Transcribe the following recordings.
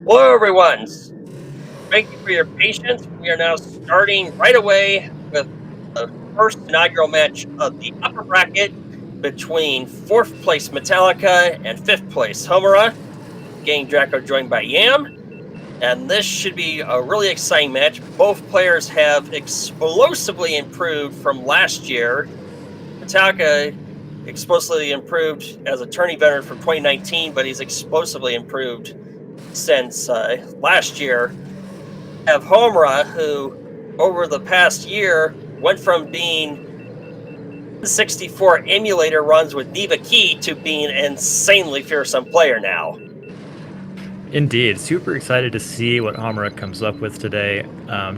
Hello, everyone. Thank you for your patience. We are now starting right away with the first inaugural match of the upper bracket between fourth place Metallica and fifth place Homura. Game Draco joined by Yam. And this should be a really exciting match. Both players have explosively improved from last year. Metallica explosively improved as a tourney veteran from 2019, but he's explosively improved since last year. Have Homura, who over the past year went from being 64 emulator runs with Diva Key to being an insanely fearsome player now. Indeed, super excited to see what Homura comes up with today.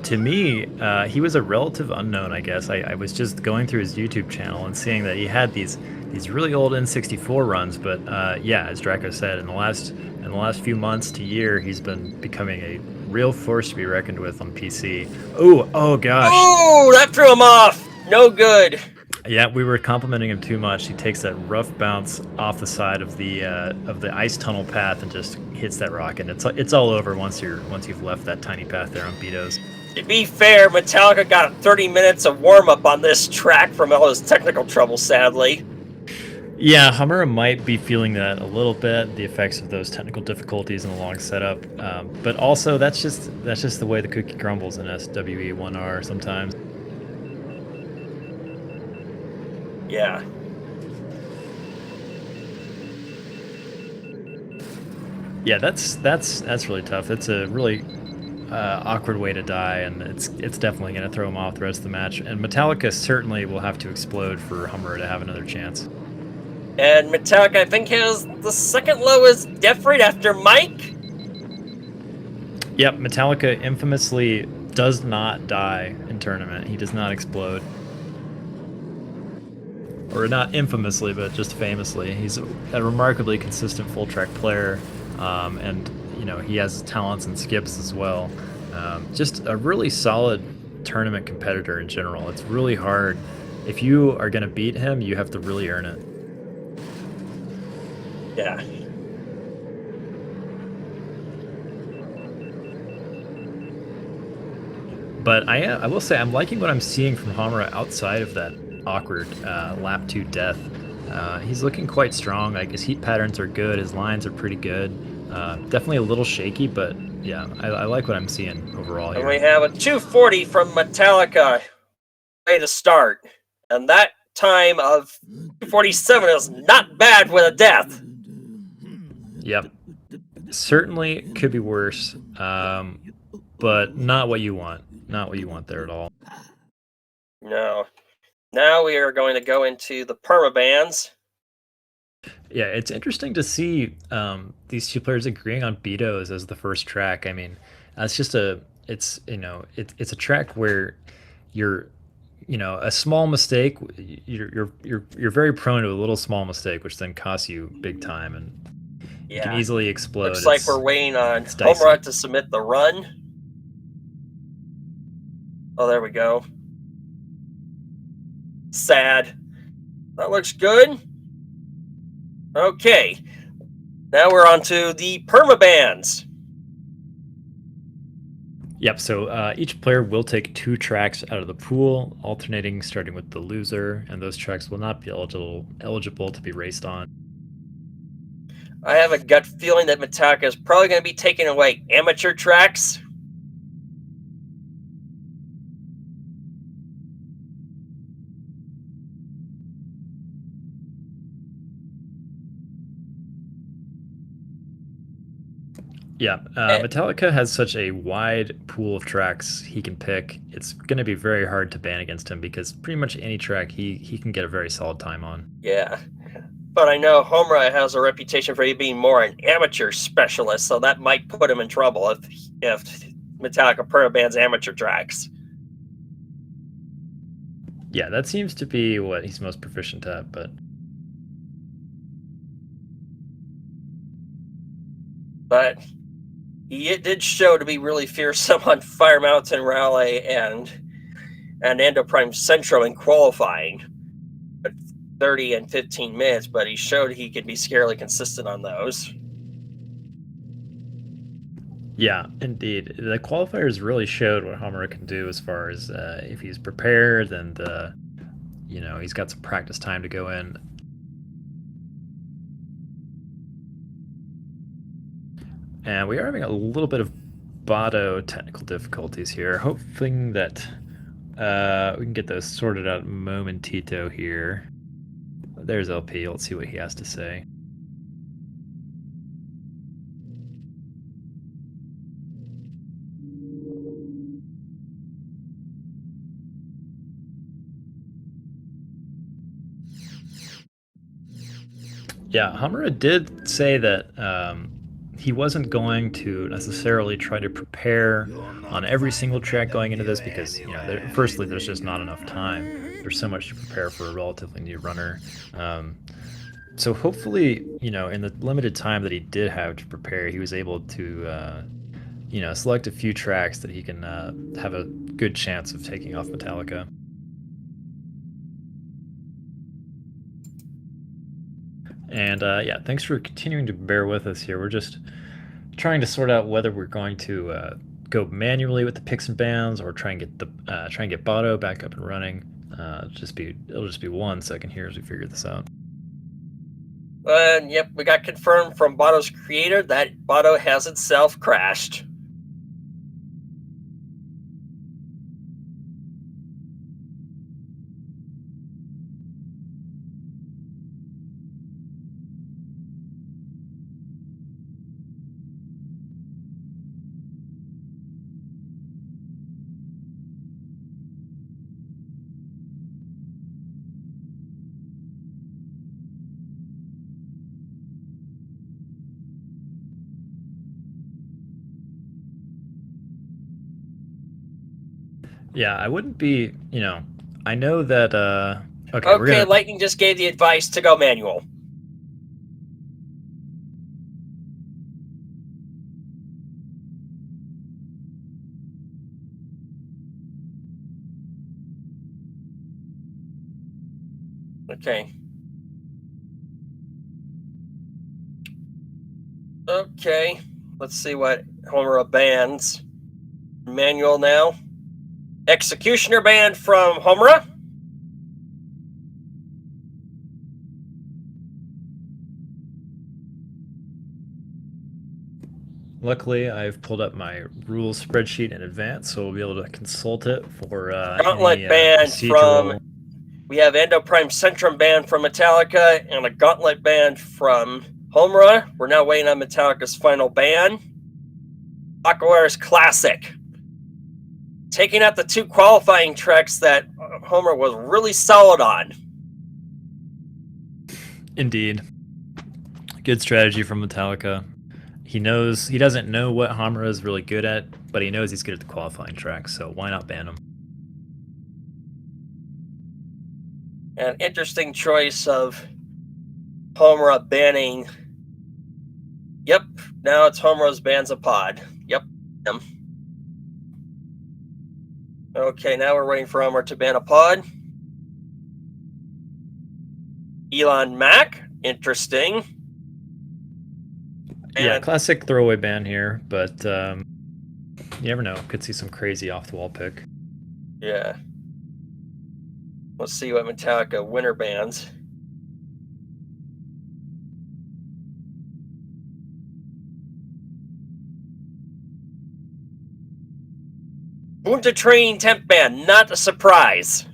To me, he was a relative unknown, I guess. I was just going through his YouTube channel and seeing that he had these really old N64 runs, but yeah, as Draco said, in the last few months to year, he's been becoming a real force to be reckoned with on PC. Oh gosh. Ooh, that threw him off. No good. Yeah, we were complimenting him too much. He takes that rough bounce off the side of the ice tunnel path and just hits that rock, and it's all over once you've left that tiny path there on Betos. To be fair, Metallica got 30 minutes of warm-up on this track from all his technical trouble, sadly. Yeah, Homura might be feeling that a little bit, the effects of those technical difficulties and the long setup. But also, that's just the way the cookie crumbles in SWE1R sometimes. Yeah. Yeah, that's really tough. It's a really awkward way to die, and it's definitely going to throw him off the rest of the match. And Metallica certainly will have to explode for Homura to have another chance. And Metallica, I think, has the second lowest death rate after Mike. Yep, Metallica infamously does not die in tournament. He does not explode. Or not infamously, but just famously. He's a remarkably consistent full track player, and he has talents and skips as well. Just a really solid tournament competitor in general. It's really hard. If you are going to beat him, you have to really earn it. Yeah. But I will say I'm liking what I'm seeing from Homura outside of that awkward lap 2 death. He's looking quite strong. Like, his heat patterns are good. His lines are pretty good. Definitely a little shaky, but yeah, I like what I'm seeing overall here. And we have a 240 from Metallica way to start. And that time of 247 is not bad with a death. Yep. Certainly could be worse, but not what you want. Not what you want there at all. No. Now we are going to go into the permabands. Yeah, it's interesting to see these two players agreeing on Betos as the first track. I mean, it's just it's a track where you're, a small mistake. You're very prone to a little small mistake, which then costs you big time, and you can easily explode. Looks like we're waiting on Homura to submit the run. Oh, there we go. Sad. That looks good. Okay. Now we're on to the permabands. Yep, so each player will take 2 tracks out of the pool, alternating starting with the loser, and those tracks will not be eligible to be raced on. I have a gut feeling that Metallica is probably going to be taking away amateur tracks. Yeah, Metallica has such a wide pool of tracks he can pick. It's going to be very hard to ban against him because pretty much any track he can get a very solid time on. Yeah, but I know Homura has a reputation for being more an amateur specialist, so that might put him in trouble if Metallica permabans amateur tracks. Yeah, that seems to be what he's most proficient at, but he did show to be really fearsome on Fire Mountain Rally and Endoprime Centro in qualifying. 30 and 15 minutes, but he showed he could be scarily consistent on those. Yeah, indeed. The qualifiers really showed what Homura can do as far as if he's prepared and he's got some practice time to go in. And we are having a little bit of Botto technical difficulties here, hoping that we can get those sorted out momentito here. There's LP. Let's see what he has to say. Yeah, Hamura did say that he wasn't going to necessarily try to prepare on every single track going into this because, firstly, there's just not enough time. There's so much to prepare for a relatively new runner. Um, so hopefully, in the limited time that he did have to prepare, he was able to, select a few tracks that he can have a good chance of taking off Metallica. And yeah, thanks for continuing to bear with us here. We're just trying to sort out whether we're going to go manually with the picks and bans or try and get Botto back up and running. It'll just be 1 second here as we figure this out. And yep, we got confirmed from Botto's creator that Botto has itself crashed. Yeah, I wouldn't be, I know that Okay, Lightning just gave the advice to go manual. Okay. Okay, let's see what Homura bans. Manual now. Executioner banned from Homura. Luckily, I've pulled up my rules spreadsheet in advance, so we'll be able to consult it for Gauntlet banned from. We have Endoprime Centrum banned from Metallica and a Gauntlet banned from Homura. We're now waiting on Metallica's final ban. Aquaware's Classic. Taking out the 2 qualifying tracks that Homura was really solid on. Indeed. Good strategy from Metallica. He doesn't know what Homura is really good at, but he knows he's good at the qualifying tracks, so why not ban him? An interesting choice of Homura banning. Yep, now it's Homura's bans a pod. Yep. Okay, now we're waiting for Homura to ban a pod. Elon Mac, interesting. Yeah, classic throwaway ban here, but you never know. Could see some crazy off-the-wall pick. Yeah. Let's see what Metallica winner bans. Bunta Training temp ban, not a surprise.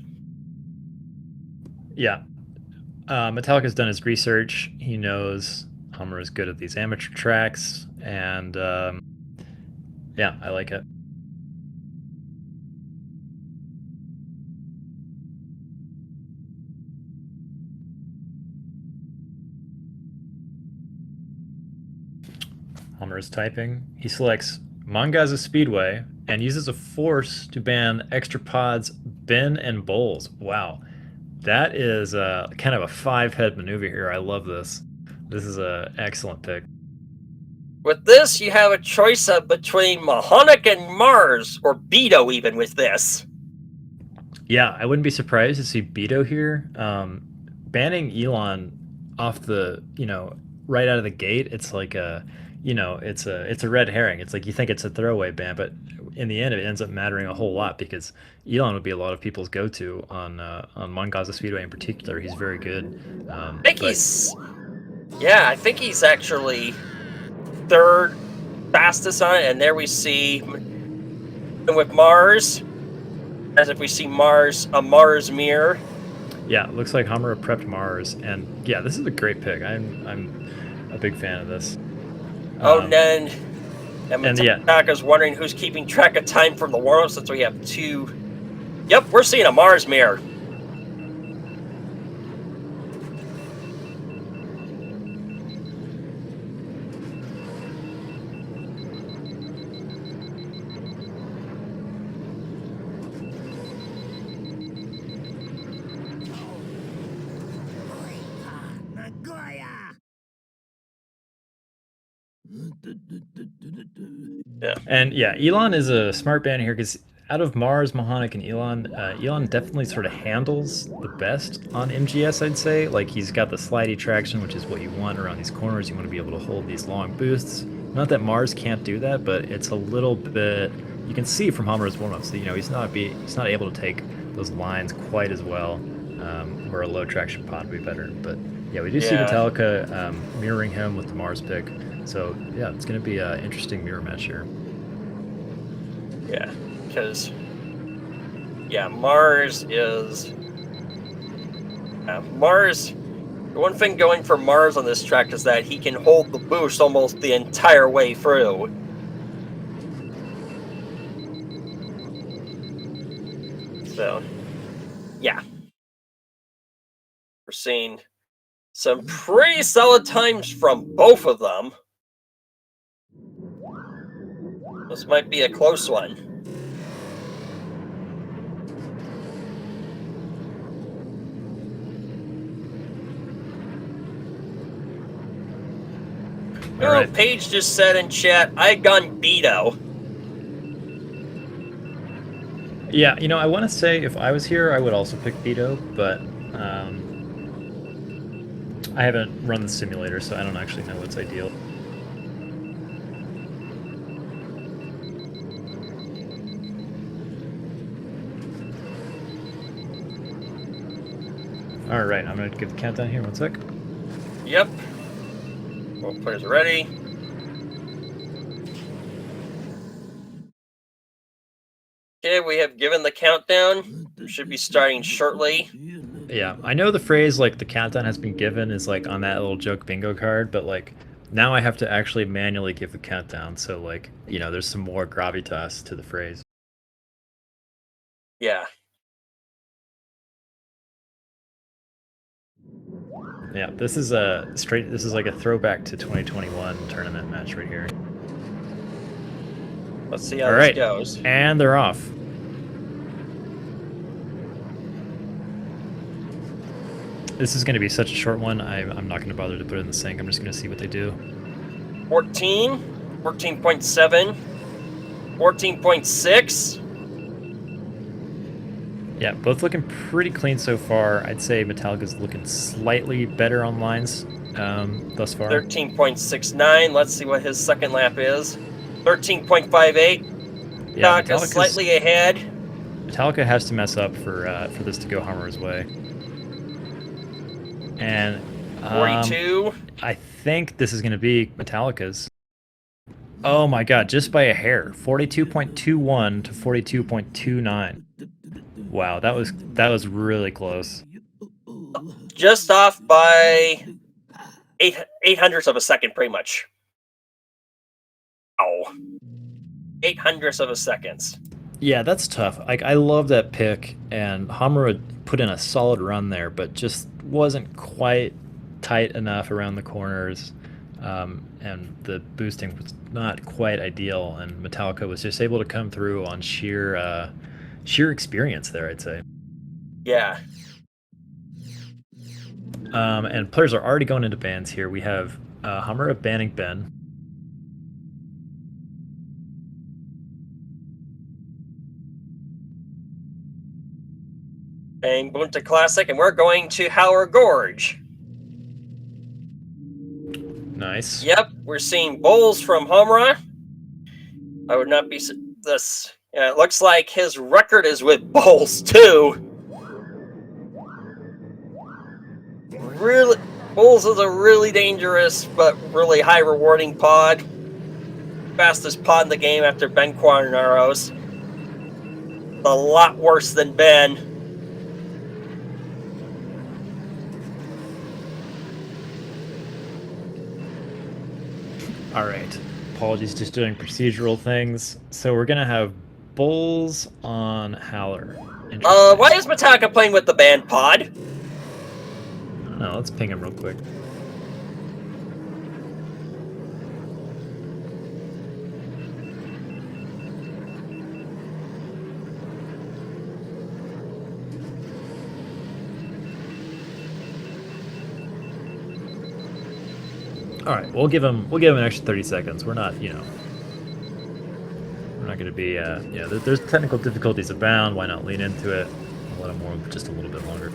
Yeah. Metallica's done his research. He knows Homura is good at these amateur tracks, and yeah, I like it. Homura is typing. He selects Mangaza Speedway and uses a force to ban extra pods, bin, and bowls. Wow. That is kind of a 5-head maneuver here. I love this. This is an excellent pick. With this, you have a choice of between Mahonic and Mars, or Beto even with this. Yeah, I wouldn't be surprised to see Beto here. Banning Elon off the, right out of the gate, it's like it's a red herring. It's like you think it's a throwaway ban, but in the end, it ends up mattering a whole lot because Elon would be a lot of people's go-to on Mongaza Speedway in particular. He's very good, I think but he's yeah, I think he's actually third fastest on it, and there we see with Mars, as if we see Mars, a Mars mirror. yeah, it looks like Hamura prepped Mars, and yeah, this is a great pick. I'm a big fan of this. Oh, Um, and and yeah, Metallica's wondering who's keeping track of time from the warm-up since we have two. Yep, we're seeing a Mars mirror. Yeah. and yeah, Elon is a smart band here because out of Mars, Mahonic, and Elon, Elon definitely sort of handles the best on MGS, I'd say. Like he's got the slidey traction, which is what you want around these corners. You want to be able to hold these long boosts. Not that Mars can't do that, but it's a little bit. You can see from Hammer's warm-ups that he's not able to take those lines quite as well. Where a low traction pod would be better. But yeah, we do see Yeah. Metallica mirroring him with the Mars pick. So yeah, it's going to be an interesting mirror match here. Yeah, because Mars is Mars. The one thing going for Mars on this track is that he can hold the boost almost the entire way through. So, yeah, we're seeing some pretty solid times from both of them. This might be a close one. All right. Paige just said in chat, I gone Beto. Yeah, I want to say if I was here, I would also pick Beto, but I haven't run the simulator, so I don't actually know what's ideal. All right, I'm going to give the countdown here. 1 sec. Yep. Both players are ready. Okay, we have given the countdown. We should be starting shortly. Yeah, I know the phrase like the countdown has been given is like on that little joke bingo card, but like now I have to actually manually give the countdown. So like, there's some more gravitas to the phrase. Yeah. Yeah, this is like a throwback to 2021 tournament match right here. Let's see how All this right, goes. and they're off. This is going to be such a short one. I'm not going to bother to put it in the sync. I'm just going to see what they do. 14, 14.7, 14.6. Yeah, both looking pretty clean so far. I'd say Metallica's looking slightly better on lines thus far. 13.69. Let's see what his second lap is. 13.58. Yeah, Metallica slightly ahead. Metallica has to mess up for this to go Hammer's way. And 42. I think this is going to be Metallica's. Oh my god, just by a hair. 42.21 to 42.29. Wow, that was really close. Just off by eight hundredths of a second, pretty much. Oh. 800ths of a second. Yeah, that's tough. Like I love that pick, and Hamura put in a solid run there, but just wasn't quite tight enough around the corners, and the boosting was not quite ideal. And Metallica was just able to come through on sheer experience there, I'd say. Yeah. And players are already going into bans here. We have Hamura banning Ben. And Bunta Classic, and we're going to Howard Gorge. Nice. Yep. we're seeing bowls from Homura. I would not be this. Yeah, it looks like his record is with bowls too. Really, bowls is a really dangerous but really high rewarding pod. Fastest pod in the game after Ben Quarnaro's. A lot worse than Ben. All right. Apologies, just doing procedural things. So we're gonna have Bulls on Howler. Interesting. Why is Metallica playing with the band pod? I don't know. Let's ping him real quick. All right, we'll give him an extra 30 seconds. We're not, we're not going to be, there's technical difficulties abound. Why not lean into it? I'll let him warm just a little bit longer.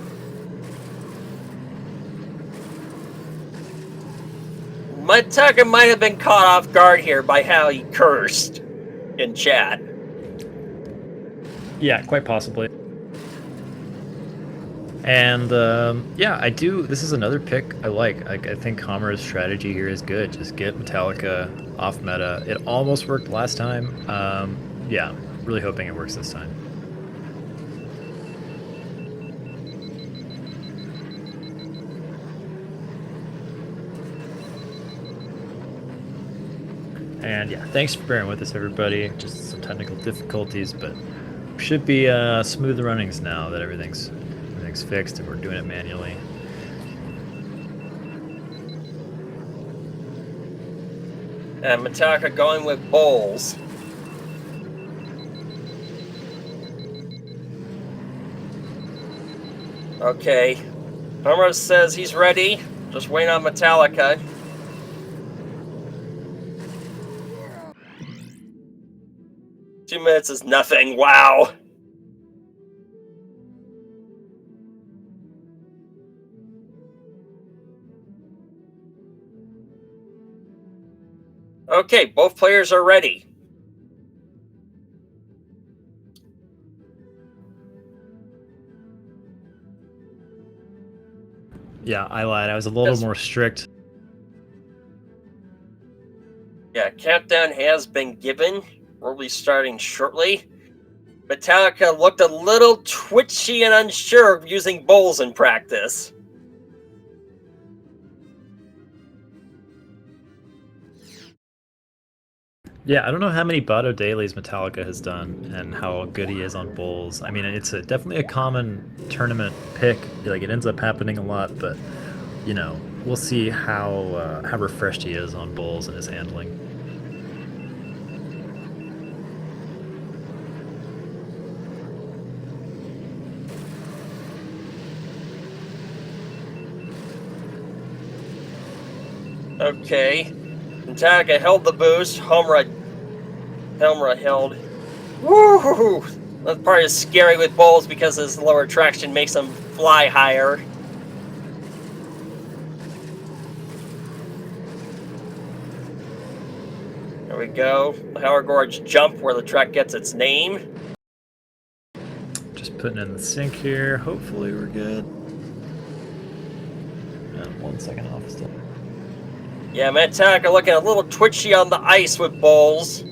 Metallica might have been caught off guard here by how he cursed in chat. Yeah, quite possibly. And yeah, I do. This is another pick I like. I think Homura's strategy here is good. Just get Metallica off meta. It almost worked last time. Yeah, really hoping it works this time. And yeah, thanks for bearing with us, everybody. Just some technical difficulties, but should be smooth runnings now that everything's fixed and we're doing it manually. And Metallica going with bowls. Okay. Homura says he's ready. Just waiting on Metallica. Two minutes is nothing. Wow. Okay, both players are ready. Yeah, I lied. I was a little more strict. Yeah, countdown has been given. We'll be starting shortly. Metallica looked a little twitchy and unsure of using bowls in practice. Yeah, I don't know how many Bado dailies Metallica has done and how good he is on bowls. I mean, it's definitely a common tournament pick. Like, it ends up happening a lot, but, we'll see how refreshed he is on bowls and his handling. Okay. Metallica held the boost. Homura held. Woo! That part is scary with bowls because his lower traction makes him fly higher. There we go. The Howard Gorge jump where the track gets its name. Just putting in the sync here. Hopefully we're good. And 1 second off still. Yeah, Metallica looking a little twitchy on the ice with bowls.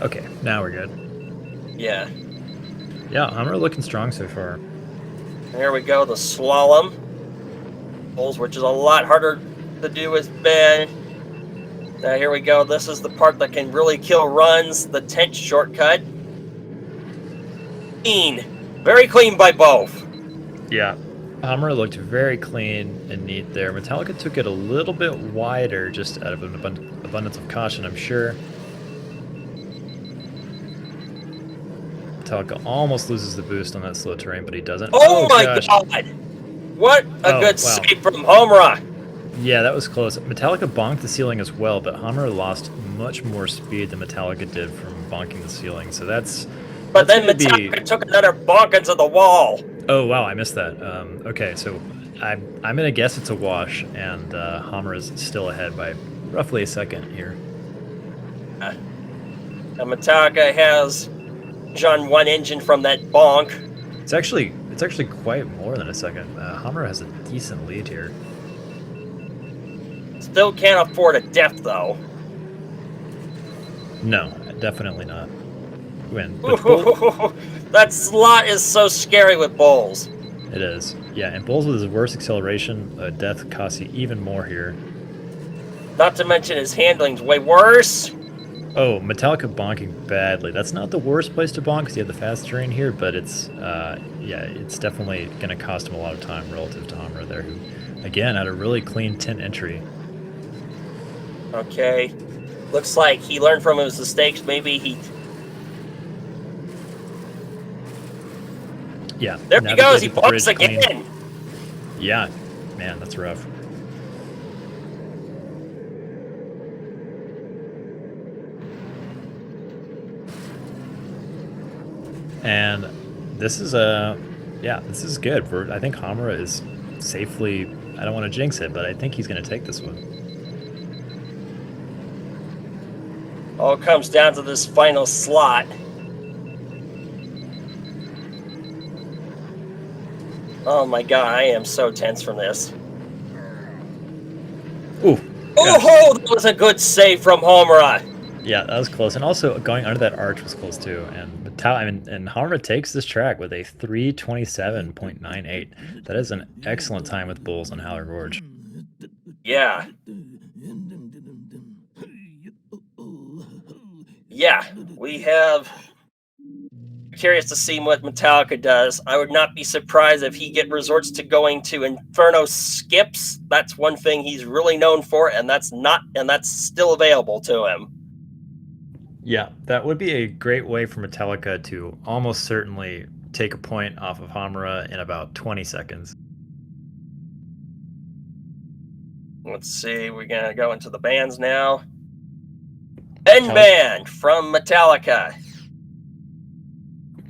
Okay, now we're good. Yeah. Yeah, Homura looking strong so far. There we go, the slalom. Bowls, which is a lot harder to do with Ben. Now here we go. This is the part that can really kill runs. The tent shortcut. Clean. Very clean by both. Yeah, Homura looked very clean and neat there. Metallica took it a little bit wider just out of an abundance of caution, I'm sure. Metallica almost loses the boost on that slow terrain, but he doesn't. Oh my god! What a good save from Homura! Yeah, that was close. Metallica bonked the ceiling as well, but Homura lost much more speed than Metallica did from bonking the ceiling, so that's... But then Metallica took another bonk into the wall. Oh, wow, I missed that. Okay, so I'm gonna guess it's a wash, and Hammer is still ahead by roughly a second here. Uh, Metallica has John 1 engine from that bonk. It's actually quite more than a second. Hammer has a decent lead here. Still can't afford a death, though. No, definitely not. Win, but Bull. Ooh, that slot is so scary with Bulls. It is, yeah, and Bulls with his worst acceleration, death costs you even more here. Not to mention his handling's way worse. Oh, Metallica bonking badly. That's not the worst place to bonk because you have the fast terrain here, but it's yeah, it's definitely going to cost him a lot of time relative to Hammer there, who again had a really clean 10 entry. Okay. Looks like he learned from his mistakes. Maybe he. Yeah, There he goes. He navigated the bumps bridge clean. again. Yeah, man, that's rough. And this is yeah, this is good. I think Hamura is safely. I don't want to jinx it, but I think he's going to take this one. All comes down to this final slot. Oh my god, I am so tense from this. Ooh, gosh. Oh, that was a good save from Homura. Yeah, that was close. And also going under that arch was close too. And and Hamura takes this track with a 327.98. That is an excellent time with Bulls on Howler Gorge. Yeah. Yeah, we have. Curious to see what Metallica does. I would not be surprised if he resorts to going to Inferno skips. That's one thing he's really known for, and that's still available to him. Yeah, that would be a great way for Metallica to almost certainly take a point off of Hamura in about 20 seconds. Let's see, we're gonna go into the bands now. End Metallica. band from Metallica.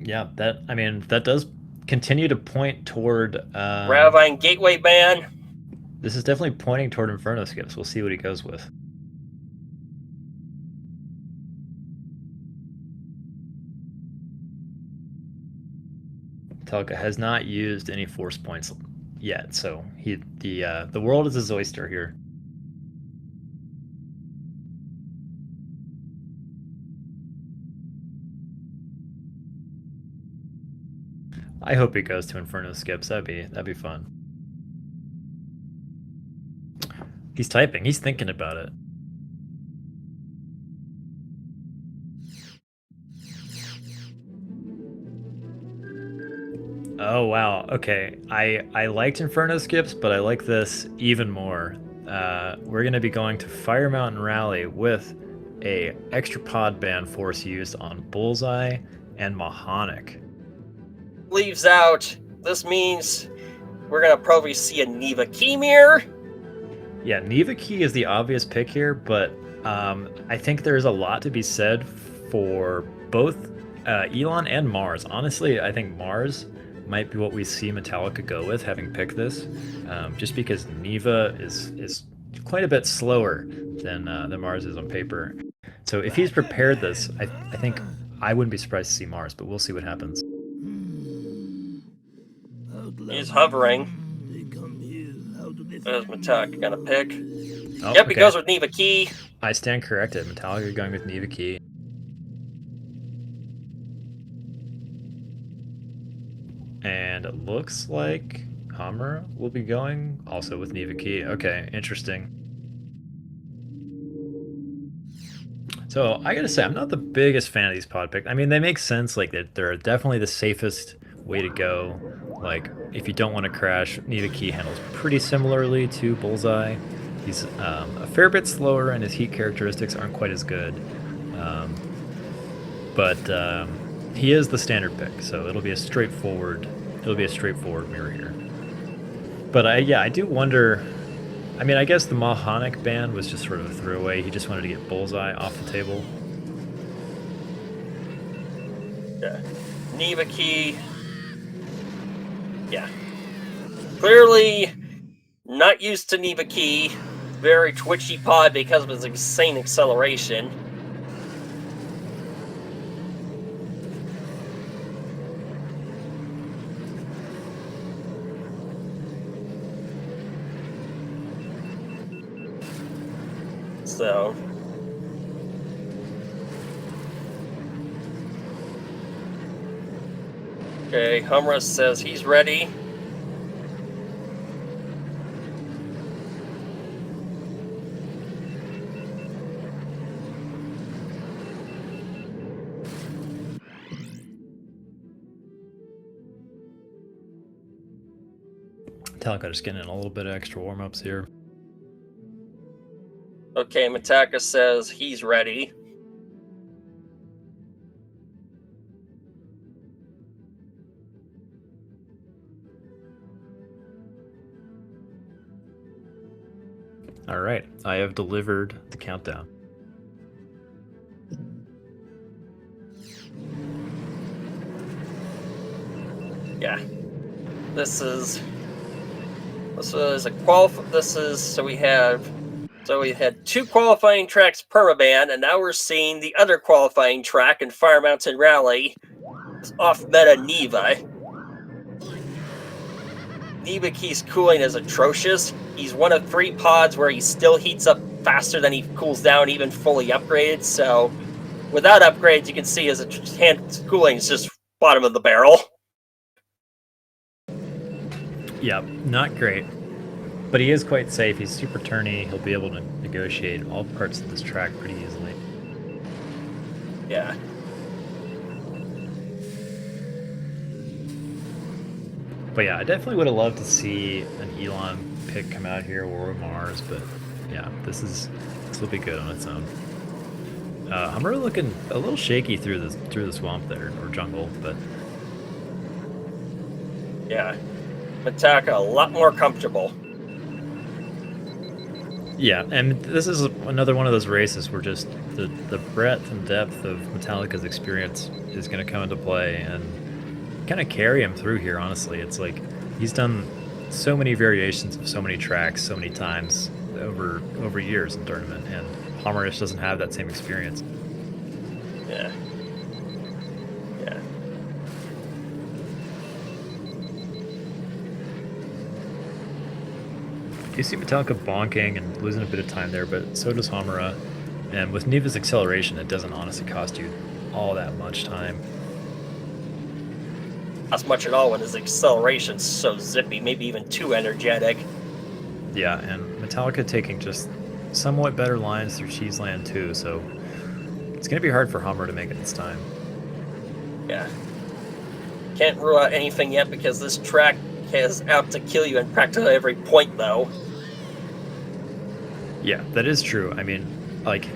Yeah, that does continue to point toward. Ravine Gateway band. This is definitely pointing toward Inferno skips. We'll see what he goes with. Metallica has not used any force points yet, so the world is his oyster here. I hope he goes to Inferno skips. That'd be fun. He's typing. He's thinking about it. Oh wow. Okay. I liked Inferno skips, but I like this even more. We're gonna be going to Fire Mountain Rally with a extra pod band force used on Bullseye and Mahonic. Leaves out. This means we're gonna probably see a Neva Keymir. Yeah, Neva Key is the obvious pick here, but I think there's a lot to be said for both Elon and Mars. Honestly, I think Mars might be what we see Metallica go with, having picked this, just because Neva is quite a bit slower than Mars is on paper. So if he's prepared this, I think I wouldn't be surprised to see Mars, but we'll see what happens. He's hovering. There's Metallica gonna pick. Oh, Yep, he okay. goes with Neva Key. I stand corrected. Metallica going with Neva Key. And it looks like Hammer will be going also with Neva Key. Okay, interesting. So I gotta say, I'm not the biggest fan of these pod picks. I mean, they make sense. Like they're definitely the safest way to go. Like if you don't want to crash, Neva Key handles pretty similarly to Bullseye. He's a fair bit slower, and his heat characteristics aren't quite as good. But he is the standard pick, so it'll be a straightforward mirror here. But yeah, I do wonder. I mean, I guess the Mahonic ban was just sort of a throwaway. He just wanted to get Bullseye off the table. Yeah. Neva Key. Yeah. Clearly not used to Neva Key. Very twitchy pod because of his insane acceleration. So, okay, Humra says he's ready. Metallica just getting in a little bit of extra warm-ups here. Okay, Metallica says he's ready. All right, I have delivered the countdown. Yeah. This is so we had 2 qualifying tracks permaban, and now we're seeing the other qualifying track in Fire Mountain Rally. It's off meta Neva. Neva Key's cooling is atrocious. He's one of 3 pods where he still heats up faster than he cools down, even fully upgraded. So without upgrades, you can see his hand cooling is just bottom of the barrel. Yeah, not great. But he is quite safe. He's super turny. He'll be able to negotiate all parts of this track pretty easily. Yeah. But yeah, I definitely would have loved to see an Elon pick come out here or Mars, but yeah, this will be good on its own. I'm really looking a little shaky through the swamp there, or jungle, but Yeah. Metallica a lot more comfortable. yeah, and this is another one of those races where just the breadth and depth of Metallica's experience is going to come into play and kind of carry him through here. Honestly, it's like he's done so many variations of so many tracks, so many times over years in tournament, and Hammer just doesn't have that same experience. Yeah. Yeah. You see Metallica bonking and losing a bit of time there, but so does Hamura. And with Neva's acceleration, it doesn't honestly cost you all that much time. Not much at all when his acceleration's so zippy, maybe even too energetic. Yeah, and Metallica taking just somewhat better lines through Cheeseland too, so it's going to be hard for Hammer to make it this time. Yeah. Can't rule out anything yet because this track is out to kill you in practically every point, though. Yeah, that is true. I mean, like,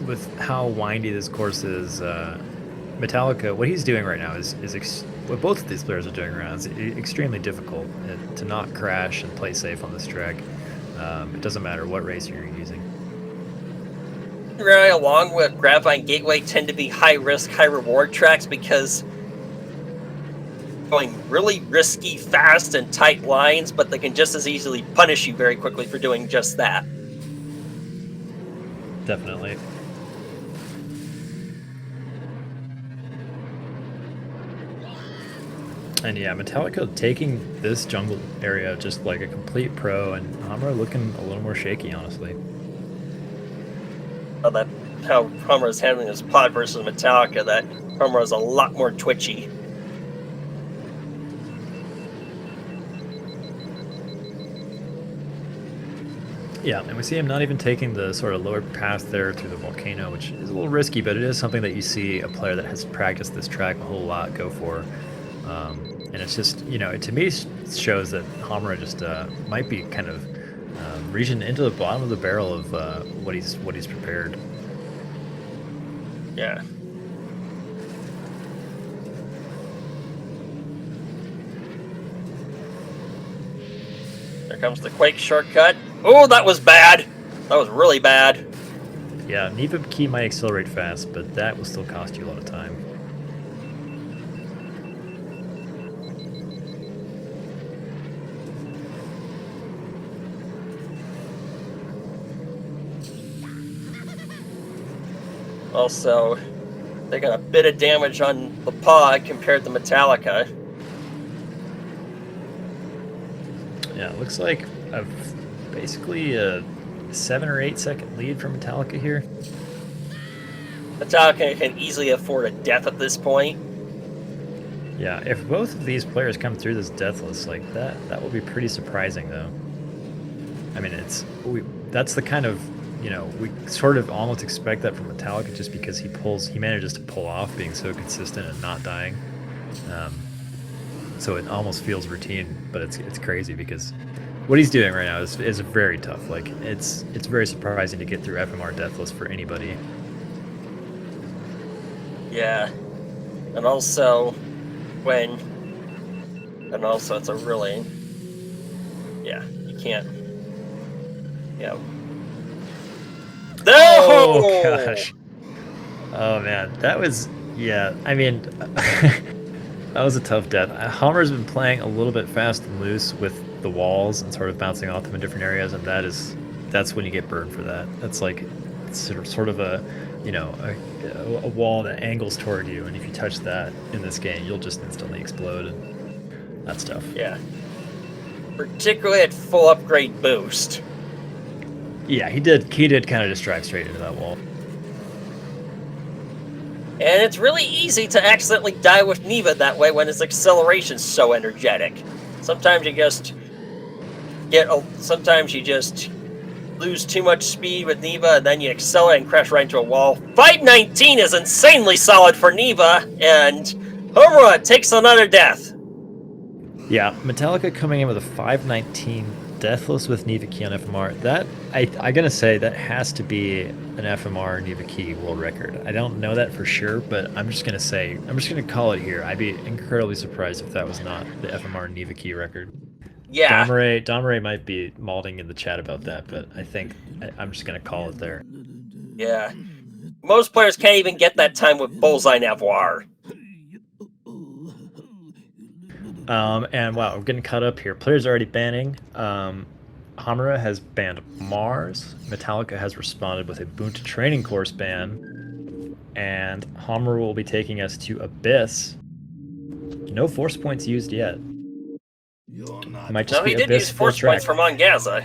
with how windy this course is, Metallica, what he's doing right now is what both of these players are doing right now is extremely difficult to not crash and play safe on this track. It doesn't matter what race you're using. Right along with Graphite Gateway tend to be high risk, high reward tracks because going really risky, fast, and tight lines, but they can just as easily punish you very quickly for doing just that. Definitely. And yeah, Metallica taking this jungle area just like a complete pro, and Hammer looking a little more shaky, honestly. How Hummer is handling his pod versus Metallica, that Hummer is a lot more twitchy. Yeah, and we see him not even taking the sort of lower path there through the volcano, which is a little risky, but it is something that you see a player that has practiced this track a whole lot go for. And it's just, you know, to me shows that Hammer just might be kind of reaching into the bottom of the barrel of what he's prepared. Yeah. There comes the Quake shortcut. Oh, that was bad. That was really bad. Yeah, Neva Key might accelerate fast, but that will still cost you a lot of time. Also, they got a bit of damage on the pod compared to Metallica. Yeah, it looks like basically a 7 or 8 second lead for Metallica here. Metallica can easily afford a death at this point. Yeah, if both of these players come through this deathless like that will be pretty surprising though. I mean, that's the kind of, we sort of almost expect that from Metallica just because he manages to pull off being so consistent and not dying. Um, so it almost feels routine, but it's crazy because what he's doing right now is very tough. Like it's very surprising to get through FMR deathless for anybody. Yeah. And also, when. And also, it's a really. Yeah, you can't. Yeah. Oh No! gosh. Oh man, that was yeah. I mean, that was a tough death. Hammer's been playing a little bit fast and loose with the walls and sort of bouncing off them in different areas, and that's when you get burned for that. That's like sort of a a wall that angles toward you, and if you touch that in this game, you'll just instantly explode, and that's tough. Yeah. Particularly at full upgrade boost. Yeah, he did kind of just drive straight into that wall. And it's really easy to accidentally die with Neva that way when his acceleration's so energetic. Sometimes you just sometimes you just lose too much speed with Neva, and then you accelerate and crash right into a wall. 519 is insanely solid for Neva, and Homura takes another death. Yeah, Metallica coming in with a 519 deathless with Neva key on FMR. That I gotta say that has to be an FMR Neva key world record. I don't know that for sure, but I'm just gonna call it here. I'd be incredibly surprised if that was not the FMR Neva key record. Yeah. Domare might be malding in the chat about that, but I'm just gonna call it there. Yeah. Most players can't even get that time with Bullseye Navoir. And wow, we're getting caught up here. Players are already banning. Hamura has banned Mars. Metallica has responded with a Boonta training course ban. And Hamura will be taking us to Abyss. No force points used yet. Might just No, be he did Abyss use full force track. points for Mongaza.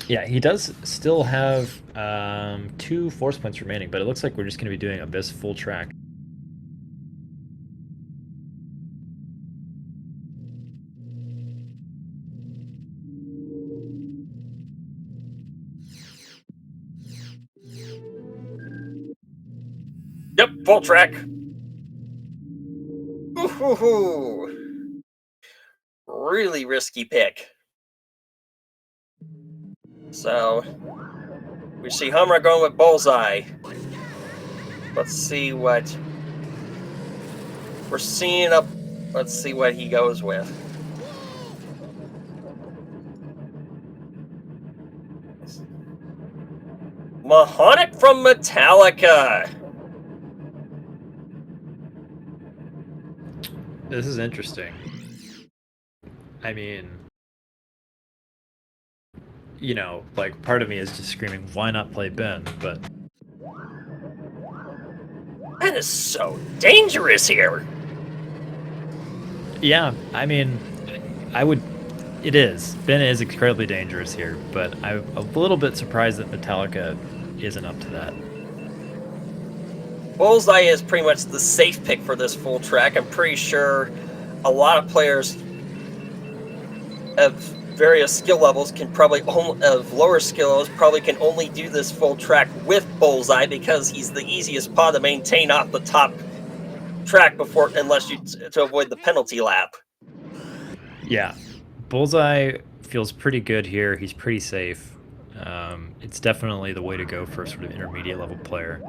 Yeah, he does still have 2 force points remaining, but it looks like we're just going to be doing Abyss full track. Yep, full track. Ooh, really risky pick. So, we see Hummer going with Bullseye. Let's see what we're seeing up. Let's see what he goes with. Mahonic from Metallica. This is interesting. I mean, like part of me is just screaming, why not play Ben? But That is so dangerous here. yeah, I mean, it is. Ben is incredibly dangerous here, but I'm a little bit surprised that Metallica isn't up to that. Bullseye is pretty much the safe pick for this full track. I'm pretty sure a lot of players of various skill levels of lower skill levels probably can only do this full track with Bullseye because he's the easiest pod to maintain off the top track to avoid the penalty lap. Yeah, Bullseye feels pretty good here. He's pretty safe. It's definitely the way to go for a sort of intermediate level player.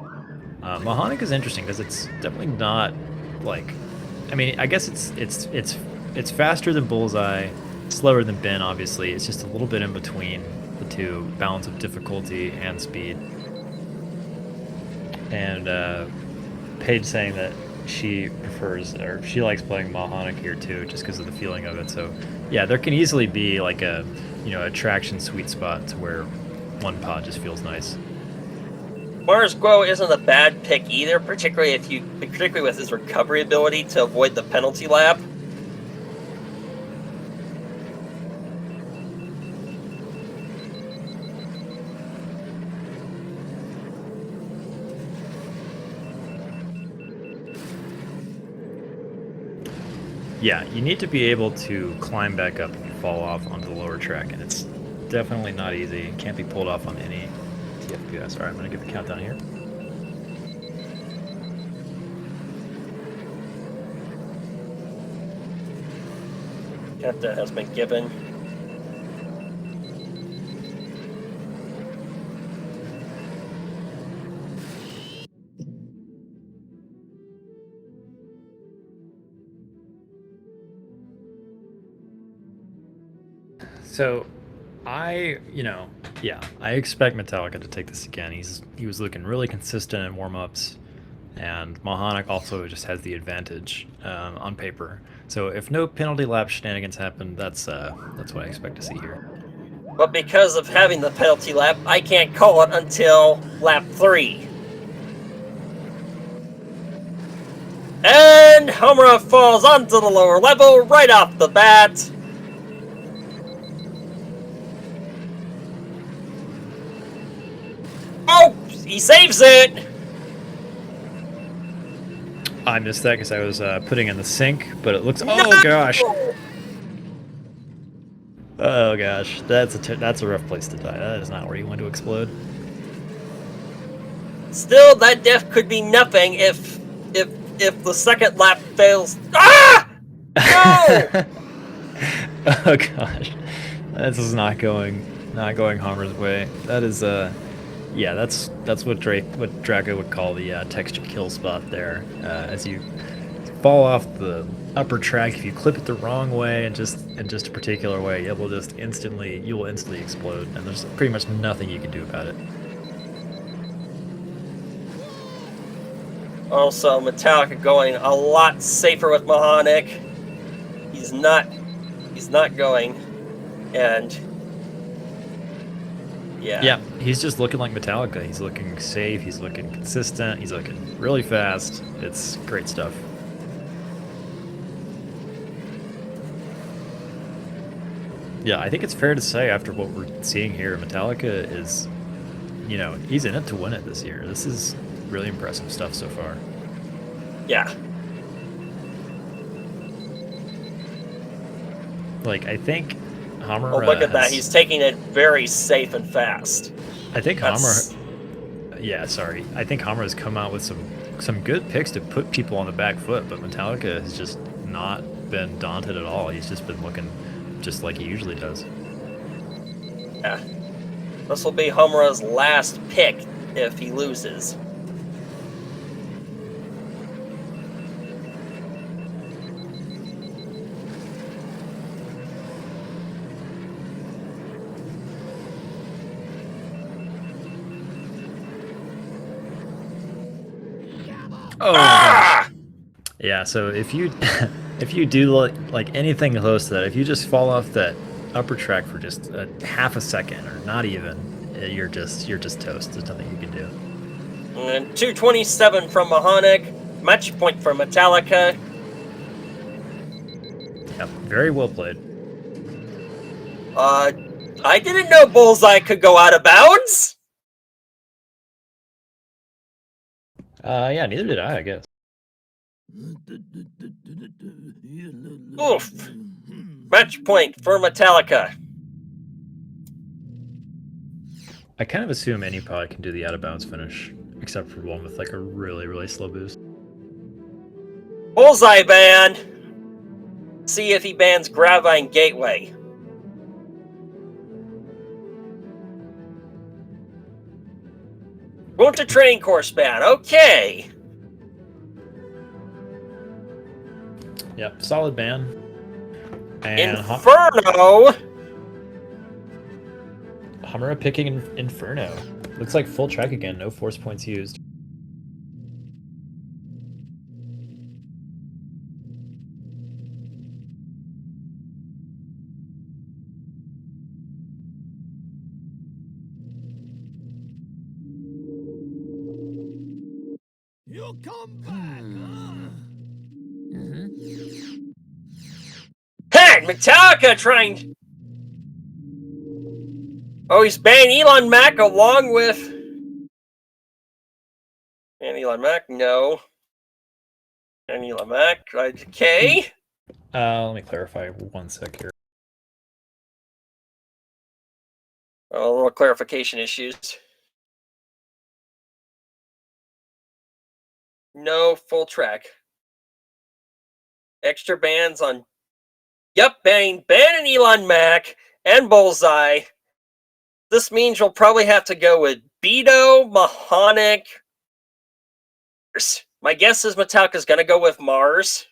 Mahonic is interesting because it's definitely not like, I mean, I guess it's faster than Bullseye, slower than Ben. Obviously, it's just a little bit in between the two, balance of difficulty and speed. And Paige saying that she likes playing Mahonic here too, just because of the feeling of it. So yeah, there can easily be like a a traction sweet spot to where one pod just feels nice. Mars Guo isn't a bad pick either, particularly with his recovery ability to avoid the penalty lap. Yeah, you need to be able to climb back up if you fall off onto the lower track, and it's definitely not easy. It can't be pulled off on any TFPS. All right, I'm going to give a countdown here. Countdown has been given. So, I expect Metallica to take this again. He was looking really consistent in warm-ups, and Mahonic also just has the advantage on paper. So if no penalty lap shenanigans happen, that's what I expect to see here. But because of having the penalty lap, I can't call it until lap 3. And Homura falls onto the lower level right off the bat. Oh, he saves it! I missed that because I was putting in the sink, but it looks. No! Oh gosh! Oh gosh, that's a rough place to die. That is not where you want to explode. Still, that death could be nothing if the second lap fails. Ah! No! Oh gosh, this is not going Homer's way. That is yeah, that's what Draco would call the texture kill spot there. As you fall off the upper track, if you clip it the wrong way and just a particular way, you will instantly explode, and there's pretty much nothing you can do about it. Also, Metallica going a lot safer with Mahonic. He's not going, and yeah, he's just looking like Metallica. He's looking safe. He's looking consistent. He's looking really fast. It's great stuff. Yeah, I think it's fair to say after what we're seeing here, Metallica is, he's in it to win it this year. This is really impressive stuff so far. Yeah. Like, I think Hammer. Oh, look at that. He's taking it very safe and fast. I think Hammer. Yeah, sorry. I think Hammer has come out with some good picks to put people on the back foot, but Metallica has just not been daunted at all. He's just been looking just like he usually does. Yeah. This will be Homura's last pick if he loses. Oh gosh. Yeah, so if you if you do like anything close to that, if you just fall off that upper track for just a half a second or not even, you're just toast. There's nothing you can do. And 227 from Mahonic, match point for Metallica. Yep, very well played. I didn't know Bullseye could go out of bounds. Yeah, neither did I guess. Oof. Match point for Metallica. I kind of assume any pod can do the out of bounds finish, except for one with like a really, really slow boost. Bullseye ban. See if he bans Gravine Gateway. Going to train course ban. Okay. Yep, solid ban. And Inferno. Hamura picking Inferno. Looks like full track again, no force points used. You'll come back, huh? Hey, Metallica trying. Oh, he's banning Elon Mack along with. And Elon Mack, no. And Elon Mack, okay. Let me clarify 1 sec here. A little clarification issues. No full track. Extra bans on. Yep, banning Elon Mack and Bullseye. This means you'll probably have to go with Beto, Mahonic. My guess is Metallica's going to go with Mars.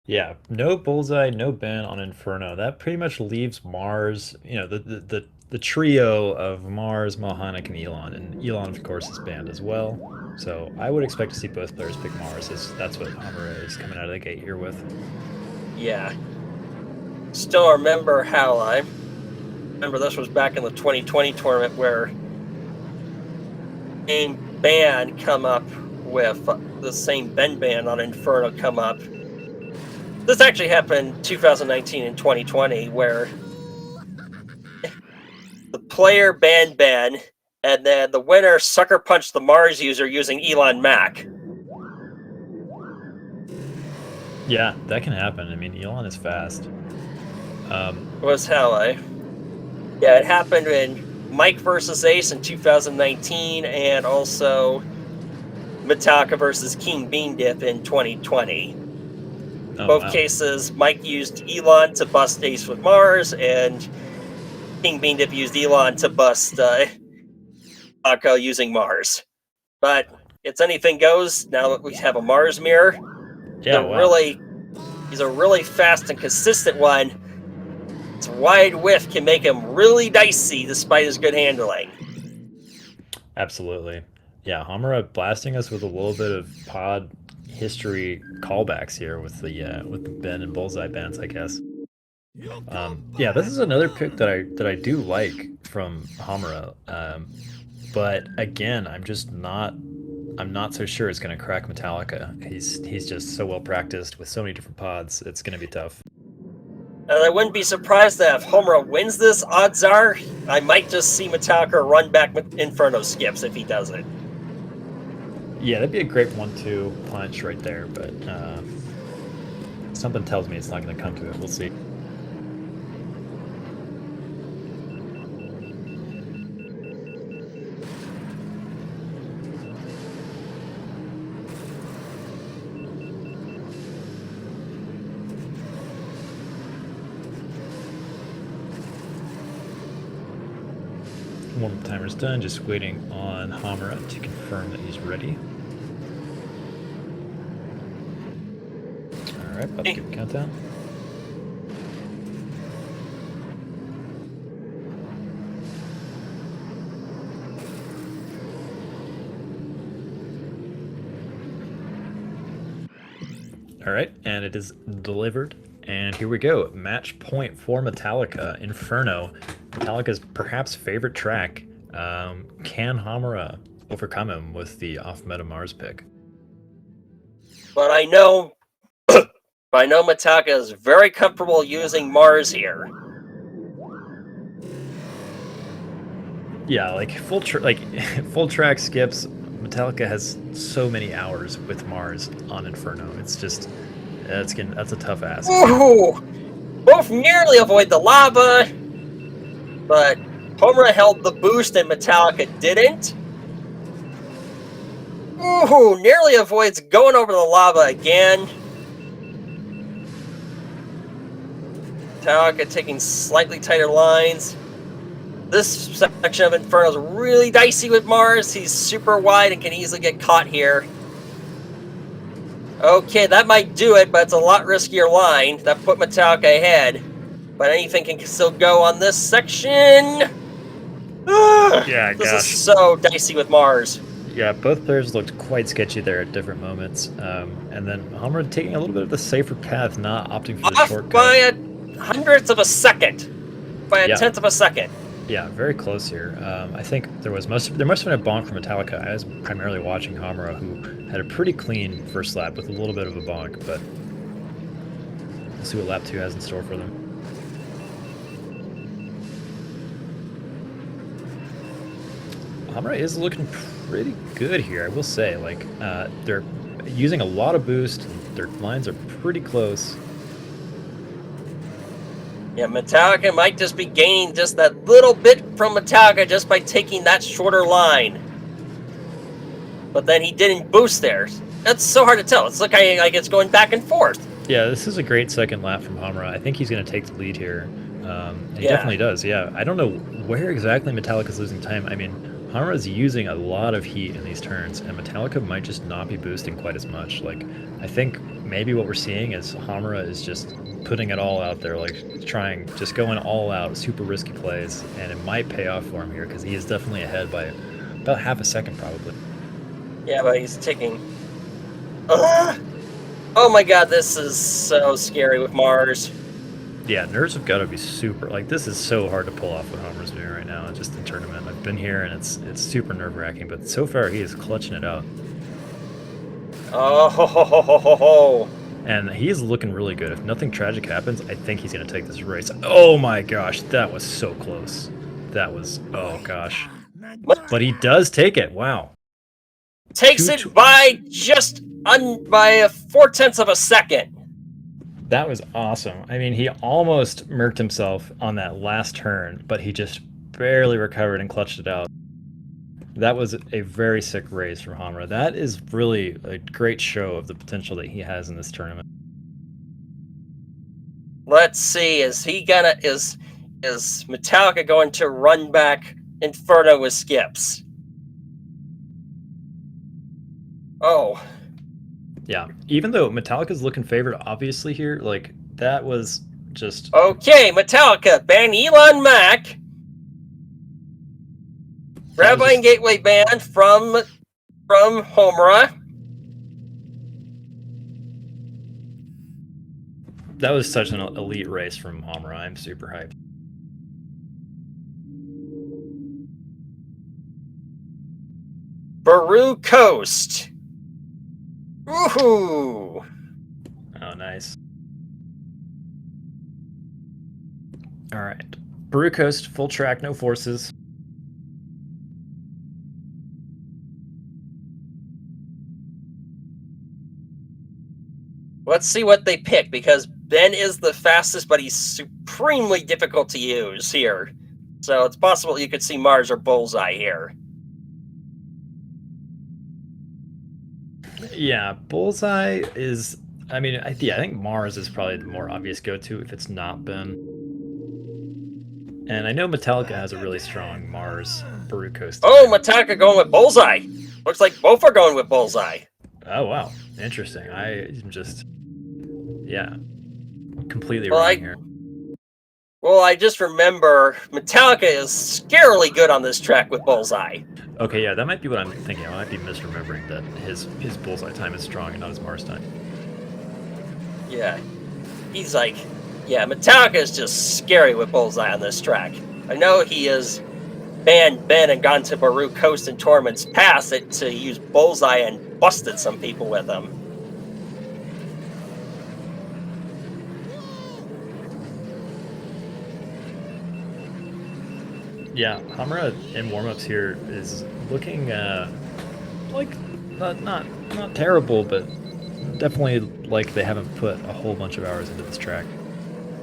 Yeah, no Bullseye, no ban on Inferno. That pretty much leaves Mars, the trio of Mars, Mahonic, and Elon. And Elon, of course, is banned as well. So I would expect to see both players pick Mars, as that's what Hamura is coming out of the gate here with. Yeah. Still remember how I remember this was back in the 2020 tournament where a ban come up with the same Ben ban on Inferno come up. This actually happened 2019 and 2020 where the player banned Ben and then the winner sucker punched the Mars user using Elon Mack. Yeah, that can happen. I mean, Elon is fast. Was how yeah, it happened in Mike versus Ace in 2019 and also Metallica versus King Bean Dip in 2020. Both wow. cases, Mike used Elon to bust Ace with Mars, and King Bean Dip used Elon to bust Akko using Mars. But it's anything goes now that we have a Mars mirror. Yeah, wow. He's a really fast and consistent one. His wide whiff can make him really dicey despite his good handling. Absolutely. Yeah, Hamura blasting us with a little bit of pod history callbacks here with the Ben and Bullseye bans, I guess. Yeah, this is another pick that I do like from Hamura. But again, I'm not so sure it's going to crack Metallica. He's just so well practiced with so many different pods. It's going to be tough. And I wouldn't be surprised that if Homura wins this, odds are I might just see Metallica run back with Inferno skips if he does it. Yeah, that'd be a great 1-2 punch right there, but something tells me it's not going to come to it. We'll see. Warm-up timer's done, just waiting on Hamura to confirm that he's ready. Alright, about to give a countdown. Alright, and it is delivered. And here we go. Match point for Metallica, Inferno. Metallica's perhaps favorite track. Can Hamura overcome him with the off-meta Mars pick? But I know Metallica is very comfortable using Mars here. Yeah, like full track skips. Metallica has so many hours with Mars on Inferno. It's just that's a tough ask. Ooh, both nearly avoid the lava, but Homura held the boost and Metallica didn't. Ooh, nearly avoids going over the lava again. Metallica taking slightly tighter lines. This section of Inferno is really dicey with Mars. He's super wide and can easily get caught here. Okay, that might do it, but it's a lot riskier line. That put Metallica ahead. But anything can still go on this section. Yeah, this is so dicey with Mars. Yeah, both players looked quite sketchy there at different moments. And then Hamura taking a little bit of the safer path, not opting for the shortcut. By a hundredth of a second. By a tenth of a second. Yeah, very close here. I think there must have been a bonk from Metallica. I was primarily watching Hamura, who had a pretty clean first lap with a little bit of a bonk, but we'll see what lap 2 has in store for them. Hamura is looking pretty good here, I will say. Like, they're using a lot of boost. Their lines are pretty close. Yeah, Metallica might just be gaining just that little bit from Metallica just by taking that shorter line. But then he didn't boost there. That's so hard to tell. It's looking like it's going back and forth. Yeah, this is a great second lap from Hamura. I think he's going to take the lead here. And he Yeah. definitely does, yeah. I don't know where exactly Metallica's losing time. I mean, Hamura's using a lot of heat in these turns, and Metallica might just not be boosting quite as much. Like, I think maybe what we're seeing is Hamura is just putting it all out there, like just going all out, super risky plays, and it might pay off for him here because he is definitely ahead by about half a second probably. Yeah, but he's taking... Oh my god, this is so scary with Mars. Yeah, nerves have got to be super. Like, this is so hard to pull off what Homer's doing right now, just in tournament. I've been here and it's super nerve wracking, but so far he is clutching it out. Oh, ho, ho, ho, ho, ho, ho. And he's looking really good. If nothing tragic happens, I think he's going to take this race. Oh my gosh, that was so close. That was, oh gosh. But he does take it. Wow. Takes it by just by 4/10 of a second. That was awesome. I mean, he almost murked himself on that last turn, but he just barely recovered and clutched it out. That was a very sick race from Hamra. That is really a great show of the potential that he has in this tournament. Let's see, is Metallica going to run back Inferno with skips? Oh. Yeah, even though Metallica's looking favored, obviously here, like, that was just... Okay, Metallica, ban Elon Mack. Rabbi and Gateway ban from Homura. That was such an elite race from Homura. I'm super hyped. Baru Coast. Woohoo! Oh, nice. All right. Baru Coast, full track, no forces. Let's see what they pick, because Ben is the fastest, but he's supremely difficult to use here. So it's possible you could see Mars or Bullseye here. Yeah, Bullseye is... I mean, I think Mars is probably the more obvious go-to if it's not Ben. And I know Metallica has a really strong Mars Baru Coast. Oh, Metallica going with Bullseye. Looks like both are going with Bullseye. Oh, wow. Interesting. I'm just... Yeah. Completely wrong here. Well, I just remember Metallica is scarily good on this track with Bullseye. Okay, yeah, that might be what I'm thinking. I might be misremembering that his Bullseye time is strong and not his Mars time. Yeah. He's like... Yeah, Metallica is just scary with Bullseye on this track. I know he has banned Ben and gone to Baru Coast in tournaments past it to use Bullseye and busted some people with him. Yeah, Hamra in warm-ups here is looking like not terrible, but definitely like they haven't put a whole bunch of hours into this track.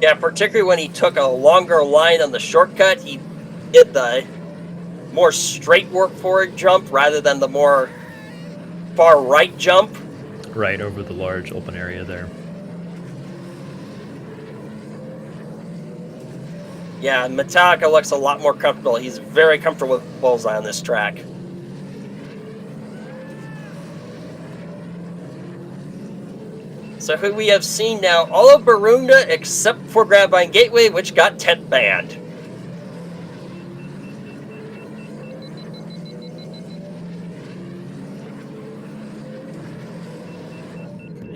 Yeah, particularly when he took a longer line on the shortcut, he did the more straight work forward jump rather than the more far right jump. Right over the large open area there. Yeah, Metallica looks a lot more comfortable. He's very comfortable with Bullseye on this track. So who we have seen now, all of Barunda except for Grabvine Gateway, which got 10th banned.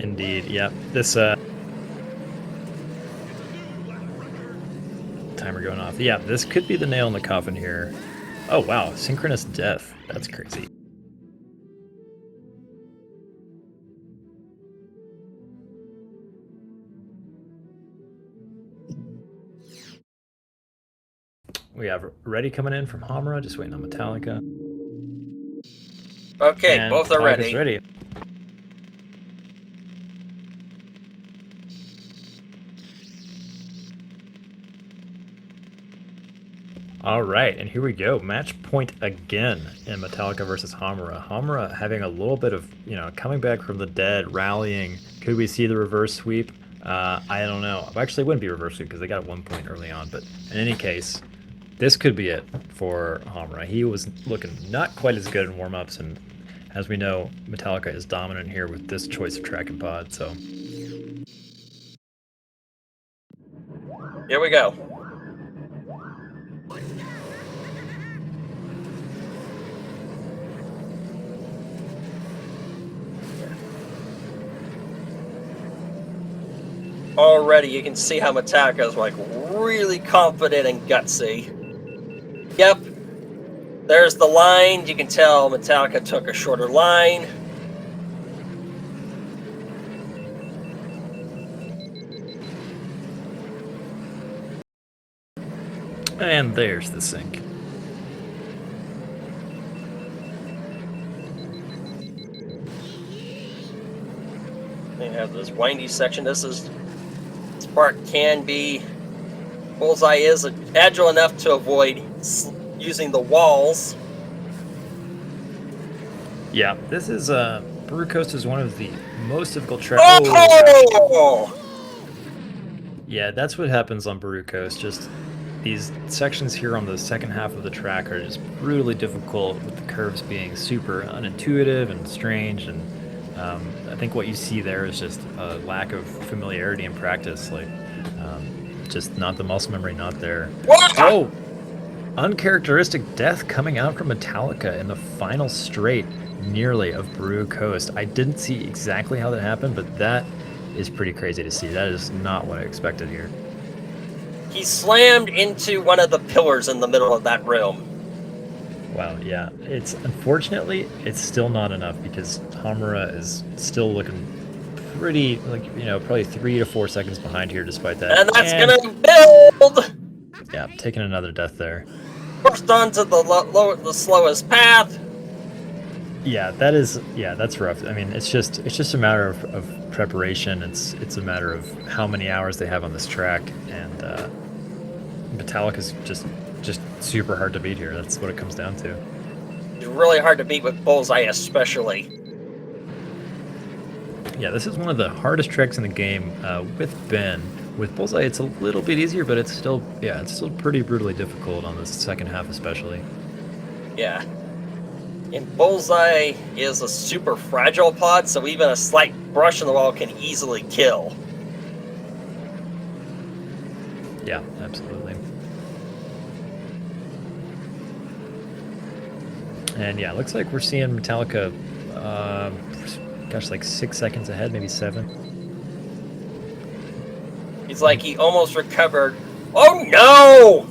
Indeed, yeah. This timer going off. yeah, this could be the nail in the coffin here. Oh wow, synchronous death. That's crazy. We have Ready coming in from Hamra, just waiting on Metallica. Okay, And both are Metallica's ready. ready. All right, and here we go. Match point again in Metallica versus Hamura. Hamura having a little bit of, coming back from the dead, rallying. Could we see the reverse sweep? I don't know. Actually, it wouldn't be reverse sweep because they got 1 point early on. But in any case, this could be it for Hamura. He was looking not quite as good in warm-ups, and as we know, Metallica is dominant here with this choice of track and pod. So Here we go. Already, you can see how Metallica is like really confident and gutsy. Yep, there's the line. You can tell Metallica took a shorter line. and there's the sync. They have this windy section. This part can be. Bullseye is agile enough to avoid using the walls. Yeah, this is Brew Coast is one of the most difficult tracks. Oh! Yeah, that's what happens on Baru Coast. Just these sections here on the second half of the track are just brutally difficult, with the curves being super unintuitive and strange. And I think what you see there is just a lack of familiarity and practice. Like, just not the muscle memory, not there. What? Oh, uncharacteristic death coming out from Metallica in the final straight, nearly, of Baru Coast. I didn't see exactly how that happened, but that is pretty crazy to see. That is not what I expected here. He slammed into one of the pillars in the middle of that room. Wow, yeah. It's unfortunately it's still not enough because Hamura is still looking pretty, like, probably 3 to 4 seconds behind here despite that. And that's gonna build! Yeah, taking another death there. Forced onto the slowest path. Yeah, that's rough. I mean, it's just a matter of preparation. It's a matter of how many hours they have on this track, and Metallica's just super hard to beat here. That's what it comes down to. It's really hard to beat with Bullseye, especially. Yeah, this is one of the hardest tracks in the game with Ben. With Bullseye, it's a little bit easier, but it's still pretty brutally difficult on the second half, especially. Yeah. And Bullseye is a super fragile pod, so even a slight brush on the wall can easily kill. Yeah, absolutely. And yeah, it looks like we're seeing Metallica, gosh, like 6 seconds ahead, maybe 7. He's like, he almost recovered. Oh no!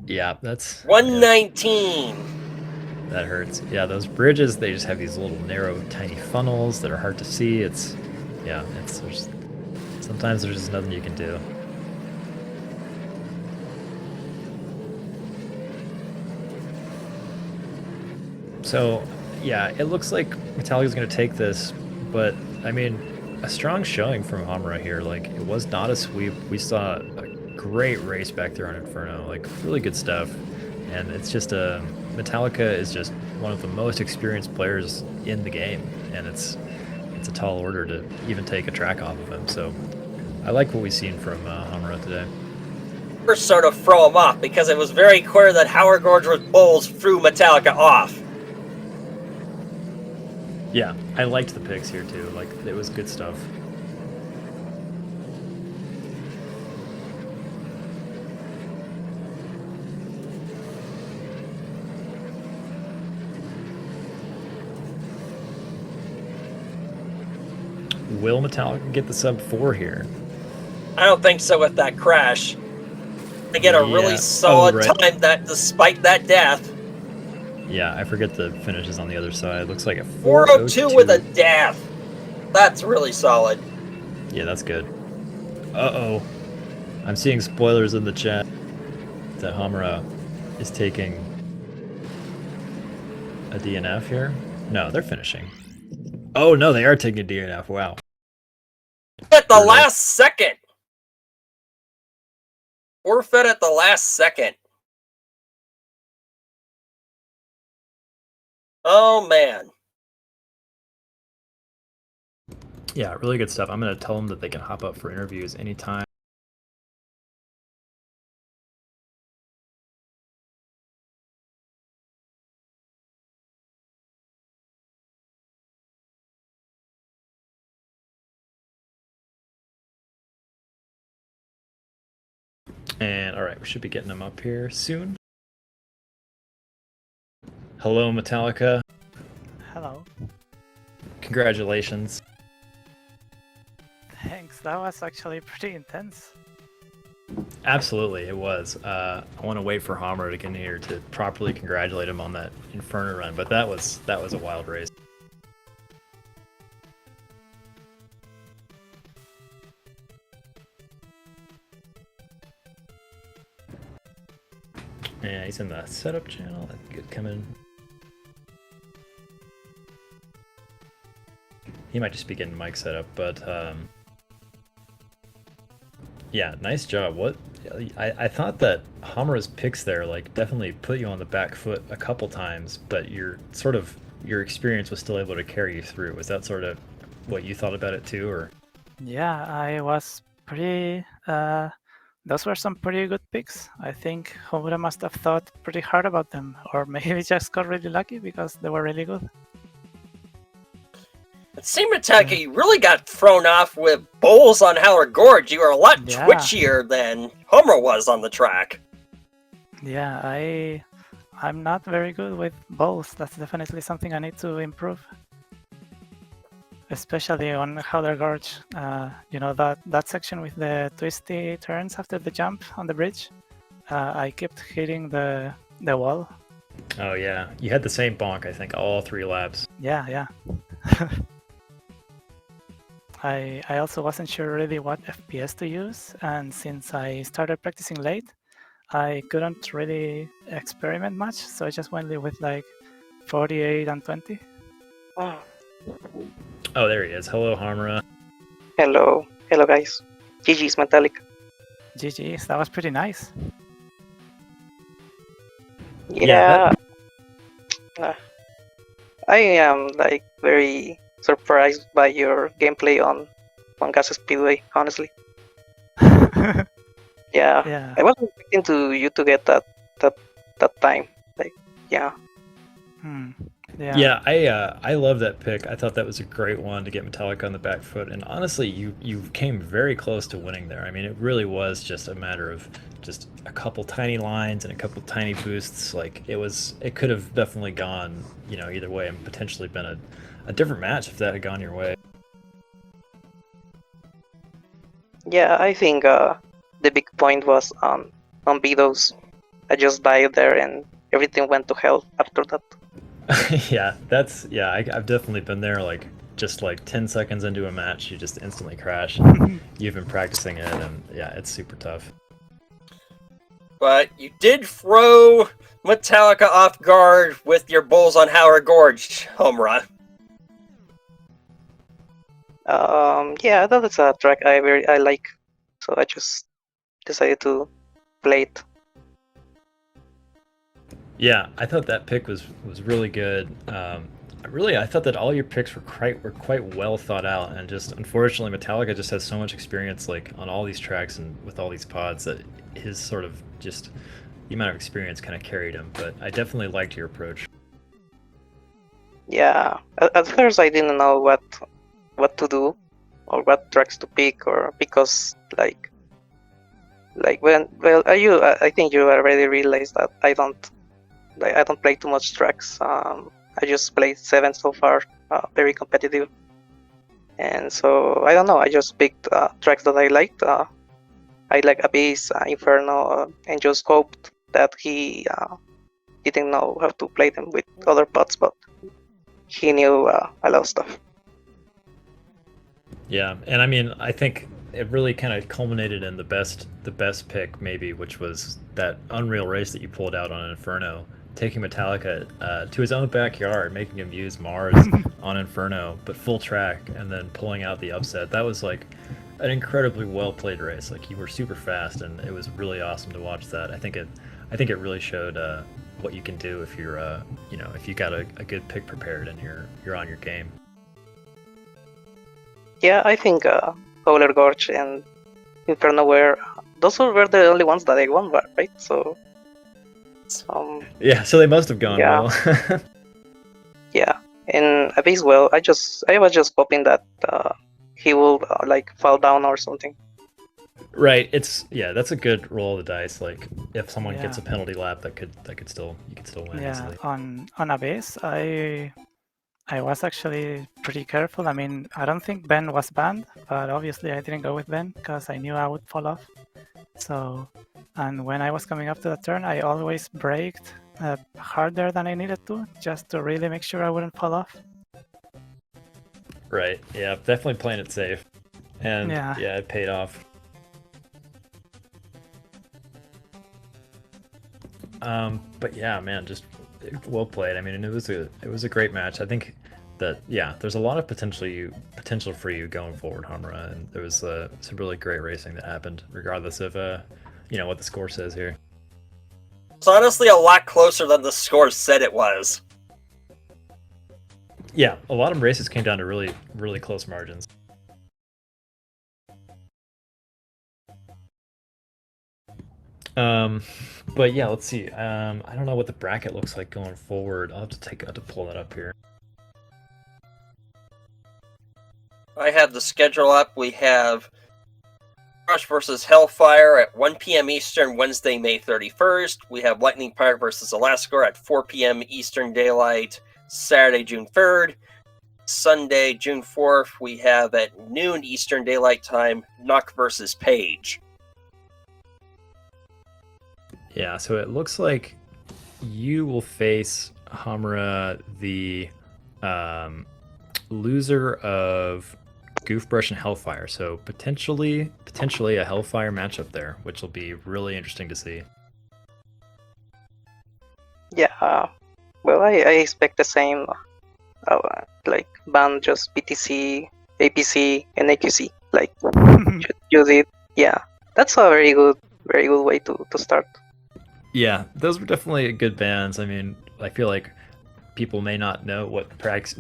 Yeah, that's 119. Yeah, that hurts. Yeah, those bridges, they just have these little narrow, tiny funnels that are hard to see. Sometimes there's just nothing you can do. So, yeah, it looks like Metallica's going to take this, but, I mean, a strong showing from Hamura here. Like, it was not a sweep. We saw a great race back there on Inferno. Like, really good stuff. And it's just Metallica is just one of the most experienced players in the game, and it's a tall order to even take a track off of him. So I like what we've seen from Hamura today. First sort of throw him off, because it was very clear that Howard Gorge with Bulls threw Metallica off. Yeah, I liked the picks here too. Like, it was good stuff. Will Metallica get the sub 4 here? I don't think so with that crash. to get a really Yeah. solid right. time that despite that death. Yeah, I forget the finishes on the other side. Looks like a 402 with a 402. death. That's really solid. Yeah, that's good. Uh-oh. I'm seeing spoilers in the chat that Hamura is taking a DNF here. No, they're finishing. Oh, no, they are taking a DNF. Wow. At the Brutal. last second. Forfeit at the last second. Oh, man. Yeah, really good stuff. I'm going to tell them that they can hop up for interviews anytime. And all right, we should be getting them up here soon. Hello, Metallica. Hello. Congratulations. Thanks. That was actually pretty intense. Absolutely, it was. I want to wait for Hammer to get in here to properly congratulate him on that Inferno run, but that was a wild race. Yeah, he's in the setup channel. Good coming. He might just be getting mic set up, but yeah, nice job. What I thought that Hamura's picks there like definitely put you on the back foot a couple times, but your experience was still able to carry you through. Was that sort of what you thought about it too, or? Yeah, I was pretty. Those were some pretty good picks. I think Homura must have thought pretty hard about them, or maybe just got really lucky because they were really good. It seemed Metallica, you really got thrown off with bowls on Howard Gorge. You were a lot Yeah. twitchier than Homer was on the track. Yeah, I'm not very good with bowls. That's definitely something I need to improve. Especially on Howler Gorge. You know, that section with the twisty turns after the jump on the bridge. I kept hitting the wall. Oh yeah, you had the same bonk, I think, all 3 laps. Yeah. I also wasn't sure really what FPS to use, and since I started practicing late, I couldn't really experiment much, so I just went with like 48 and 20. Oh, there he is. Hello, Hamura. Hello guys. GG's Metallica. GG's, that was pretty nice. Yeah. I am like very surprised by your gameplay on Gas Speedway, honestly. Yeah. I wasn't expecting you to get that time. Like, yeah. Yeah, I love that pick. I thought that was a great one to get Metallica on the back foot, and honestly, you came very close to winning there. I mean, it really was just a matter of just a couple tiny lines and a couple tiny boosts. Like it could have definitely gone, you know, either way, and potentially been a different match if that had gone your way. Yeah, I think the big point was on Bedos. I just died there and everything went to hell after that. Yeah, I've definitely been there. Like just like 10 seconds into a match, you just instantly crash. You've been practicing it, and yeah, it's super tough. But you did throw Metallica off guard with your bulls on Howard Gorge home run. Yeah, that's a track I like, so I just decided to play it. Yeah, I thought that pick was really good. I thought that all your picks were quite well thought out, and just unfortunately, Metallica just has so much experience like on all these tracks and with all these pods that his sort of just the amount of experience kind of carried him. But I definitely liked your approach. Yeah, at first I didn't know what to do or what tracks to pick, or because I think you already realized that I don't play too much tracks. I just played 7 so far, very competitive, and so I don't know. I just picked tracks that I liked, I like Abyss, Inferno, and just hoped that he didn't know how to play them with other bots, but he knew a lot of stuff. Yeah, and I mean, I think it really kind of culminated in the best pick maybe, which was that Unreal race that you pulled out on Inferno, taking Metallica to his own backyard, making him use Mars on Inferno, but full track, and then pulling out the upset. That was like an incredibly well played race. Like, you were super fast, and it was really awesome to watch that. I think it really showed what you can do if you're if you got a good pick prepared and you're on your game. Yeah, I think Howler Gorge and Inferno were the only ones that I won, right? So yeah, so they must have gone yeah. well. Yeah, and Abyss, well, I was just hoping that he will like fall down or something. Right. That's a good roll of the dice. Like, if someone gets a Yeah. penalty lap, you could still win Yeah, easily. on Abyss, I was actually pretty careful. I mean, I don't think Ben was banned, but obviously I didn't go with Ben because I knew I would fall off. So, and when I was coming up to the turn, I always braked harder than I needed to, just to really make sure I wouldn't fall off. Right. Yeah, definitely playing it safe. And Yeah. it paid off. But yeah, man, just well played. I mean, and it was a great match. I think that there's a lot of potential for you going forward, Hamra, and there was some really great racing that happened, regardless of what the score says here. It's honestly a lot closer than the score said it was. Yeah, a lot of races came down to really, really close margins. But yeah, let's see. I don't know what the bracket looks like going forward. I'll have to pull that up here. I have the schedule up. We have Rush versus Hellfire at 1 p.m. Eastern, Wednesday, May 31st. We have Lightning Pirate versus Alaskar at 4 p.m. Eastern Daylight, Saturday, June 3rd. Sunday, June 4th, we have at noon Eastern Daylight Time, Nock versus Page. Yeah, so it looks like you will face Hamra, the loser of Goofbrush and Hellfire. So potentially a Hellfire matchup there, which will be really interesting to see. Yeah, well, I expect the same. Like ban just BTC, APC, and AQC. Like you did. Yeah, that's a very good way to start. Yeah, those were definitely good bans. I mean, I feel like people may not know what tracks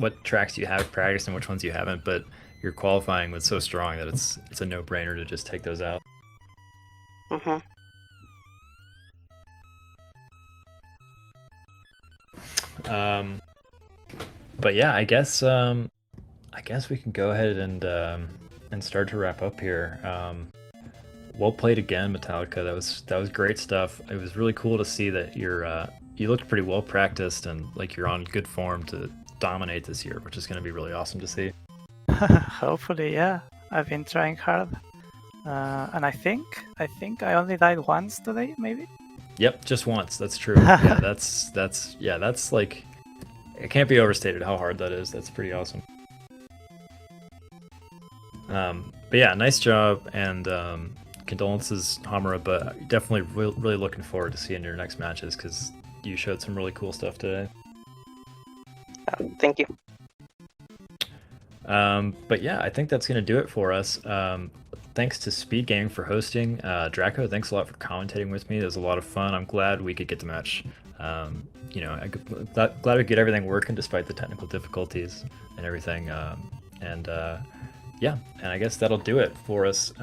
you have practiced and which ones you haven't, but your qualifying was so strong that it's a no-brainer to just take those out. Mm-hmm. But yeah, I guess we can go ahead and start to wrap up here. Well played again, Metallica. That was great stuff. It was really cool to see that you looked pretty well practiced and like you're on good form to dominate this year, which is going to be really awesome to see. Hopefully, yeah. I've been trying hard, and I think I only died once today, maybe. Yep, just once. That's true. Yeah, that's like, it can't be overstated how hard that is. That's pretty awesome. But yeah, nice job, and condolences, Hamra, but definitely really looking forward to seeing your next matches because you showed some really cool stuff today. Thank you. But yeah, I think that's going to do it for us. Thanks to SpeedGaming for hosting. Draco, thanks a lot for commentating with me. It was a lot of fun. I'm glad we could get the match. Glad we could get everything working despite the technical difficulties and everything. Yeah, and I guess that'll do it for us.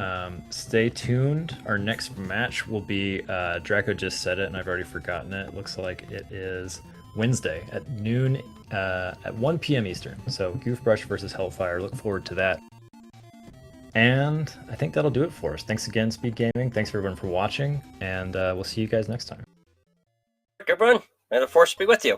Stay tuned. Our next match will be, Draco just said it and I've already forgotten it. It looks like it is Wednesday at noon, at 1 p.m. Eastern. So Goofbrush versus Hellfire. Look forward to that. And I think that'll do it for us. Thanks again, SpeedGaming. Thanks everyone for watching, and we'll see you guys next time. Everyone, may the force be with you.